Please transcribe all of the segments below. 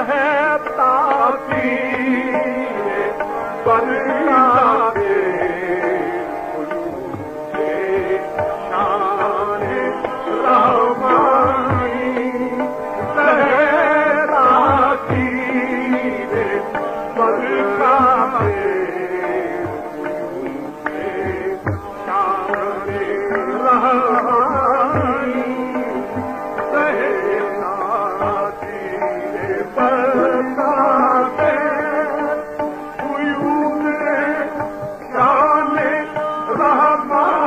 ہے تاکہ بننا دے شان رحمانی صحرا کی بننا دے شان رحمانی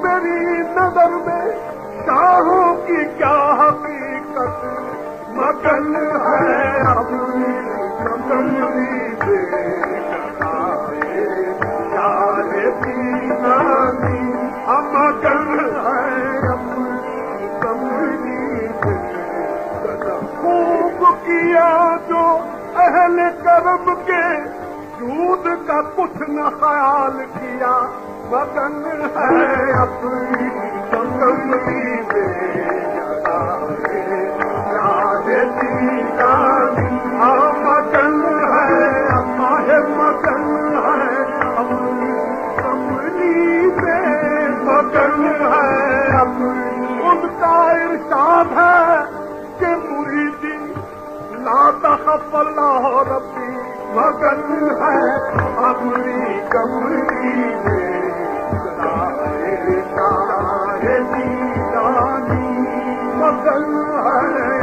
میری نظر میں شاہوں کی کیا حقیقت مگن ہے اپنی کملی سے شاہ دیوانی مگن ہے اپنی کملی سے خوب کیا جو اہل کرم کے جود کا کچھ نہ خیال کیا مگن ہے اپنی کملی میں مگن ہے مگن ہے اپنی کملی میں مگن ہے اپنی ان کا ارشاد ہے کہ مریدی لا تخف اللہ ربی مگن ہے اپنی کملی میں مگن ہے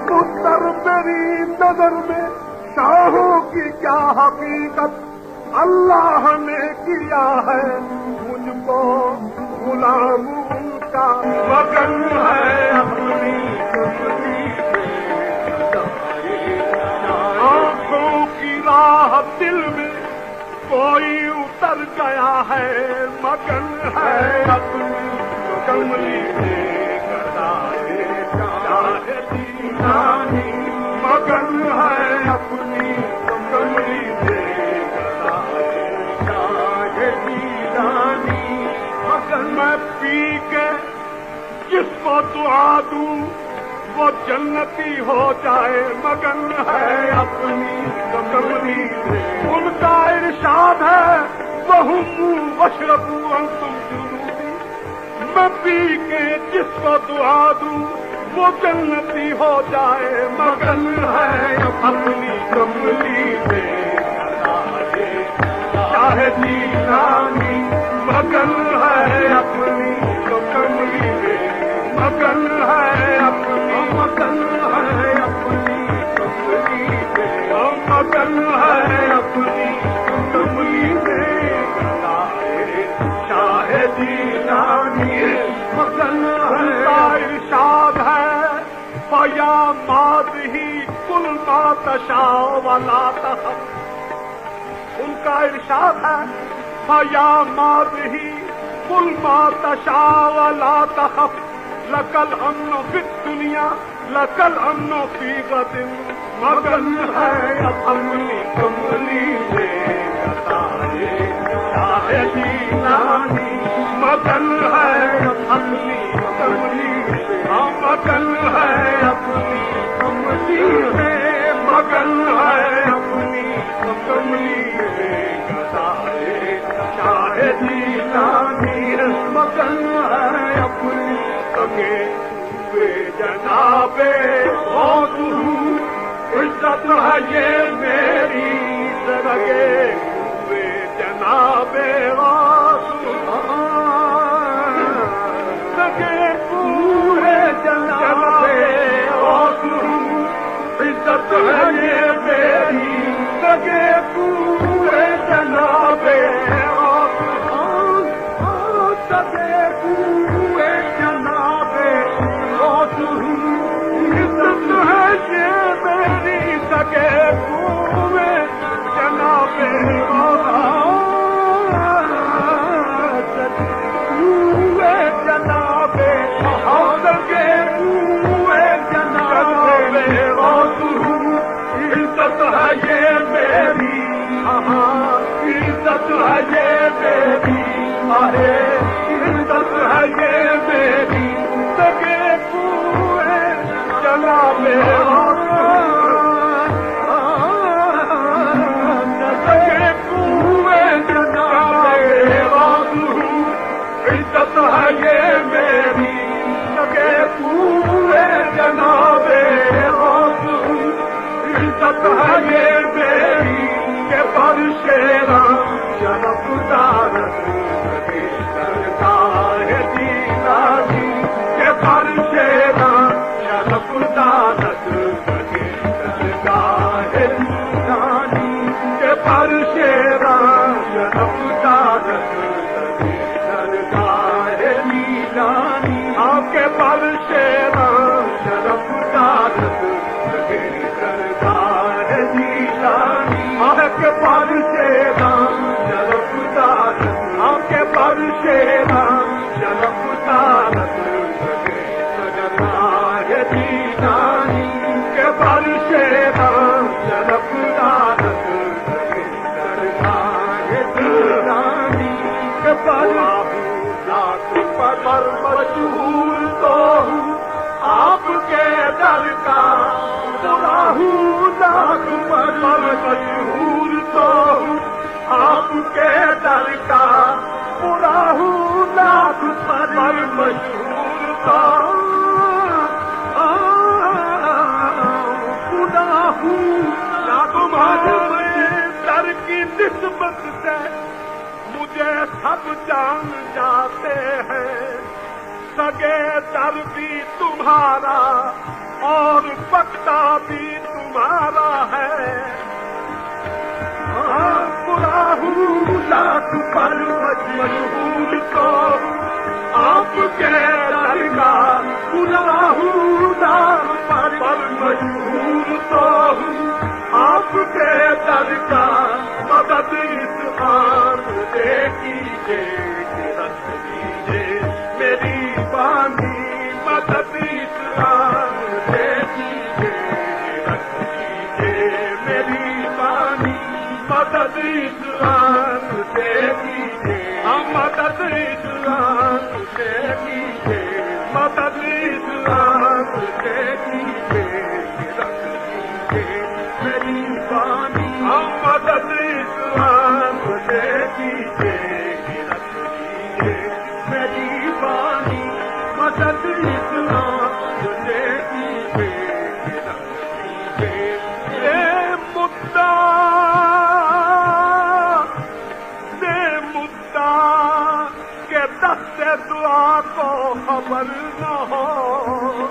پتر میری نظر میں شاہوں کی کیا حقیقت اللہ نے کیا ہے مجھ کو غلاموں کا مگن ہے اپنی آنکھوں کی راہ دل میں کوئی اتر گیا ہے مگن ہے اپنی کملی میں گدائے شاہ دیوانی اپنی کملی سے مگر میں پی کے جس کو دعا دوں وہ جنتی ہو جائے مگن ہے اپنی کملی سے ان کا ارشاد ہے وَهُمْ وَاشْرَبُوا أَنْتُمْ جُنُودِي میں پی کے جس کو دعا دوں وہ جنتی ہو جائے مگن ہے اپنی کملی سے شاہدی رانی مگن ہے اپنی کملی سے مگن ہے اپنی مگن ہے اپنی کملی سے مگن ہے اپنی کملی سے شاہدی رانی مگن ہے ارشاد ہے فیا مادہی کل ما تشاء ولا تخف ان کا ارشاد ہے فیا مادہی کل ما تشاء ولا تخف لک الامن فی الدنیا لک الامن فی غد مگن ہے اپنی کملی سے شاہدی رانی مگن ہے اپنی کملی سے مگن ہے اپنی کملی سے مگن ہے اپنی کملی سے شاہدی رانی مگن ہے اپنی سگے جناب عزت ہے یہ میری سگے جناب سگے پورے جناب عزت ہے یہ میری سگے پورے جناب سگے پورے جناب عزت ہے یہ میری سگے پورے جناب عزت ہے یہ میری عزت ہے یہ میری سگے پورے جناب سگے پورے جناب عزت ہے یہ میری سگے پورے جناب عزت ہے یہ میری کہ پر شیرا شرف دارت سرکار دیداری کہ پر شیرا شرف دارت سرکار دیداری کہ پر شیرا شرف دارت سرکار دیداری آپ کے پر شیرا شرف دارت سرکار دیداری آپ کے پر شیرا شرف دارت آپ کے پر شیرا شرف دارت سرکار دیداری کے پر شیرا شرف دارت سرکار دیداری کے پر لاکھ پر مشہور تو ہوں آپ کے در کا لاکھ پر مشہور تو ہوں آپ کے در کا پورا ہوں لاکھ پر مشہور تو پورا ہوں تمہارے در کی نسبت سے مجھے سب جان جاتے ہیں سگے در بھی تمہارا اور پکتا بھی تمہارا ہے پورا ہوں لاکھ پر مشہور تو آپ کے در کا پورا ہوں لاکھ پر مشہور تو آپ کے در کا مدد اس آن دے کیجیے رکھ دیجیے میری بانی مدد اس آن دے کیجیے رکھ دیجیے مدد اسلام سے کیجیے مدد اسلام سے کیجیے مدد اسلام سے کیجیے رکھ دیجیے میری بانی مدد اسلام سے کیجیے رکھ دیجیے میری بانی مدد اسلام سے کیجیے رکھ دیجیے کہ دست دعا کو خبر نہ ہو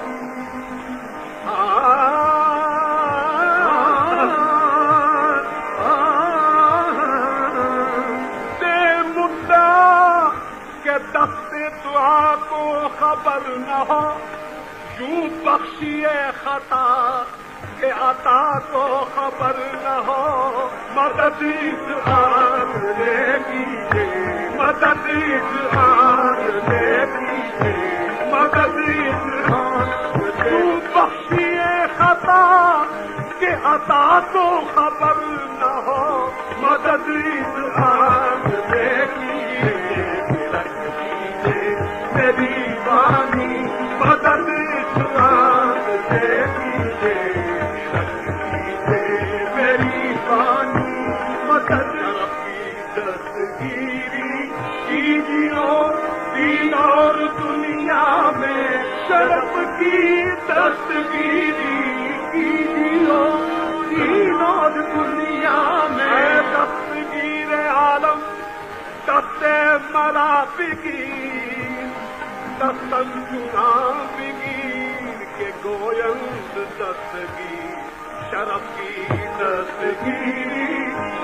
دے مدعا کہ دست دعا کو خبر نہ ہو یوں بخشیے خطا کہ عطا کو خبر نہ ہو مدد اسلام لے کیجیے مدد اسلام لے کیجیے مدد اسلام یوں بخشیے خطا کہ عطا کو خبر نہ ہو مدد اسلام لے کیجیے رکھ دیجیے میری بانی مدد اسلام لے کیجیے میری بانی مدد کی دستگیری کیجیے دین اور دنیا میں شرف کی دستگیری کیجیے دین اور دنیا میں دستگیر عالم دست مرافقین دستن چنا بگیر کے گویند دستگیر شرف کی دستگیری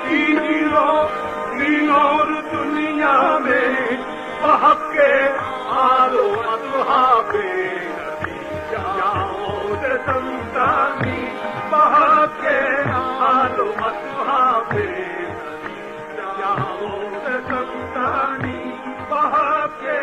کیجیے دین اور دنیا میں بحق کے آلو اصحاب نبی جاؤ سنتانی بحق کے آلو اصحاب نبی جاؤ سنتانی بحق کے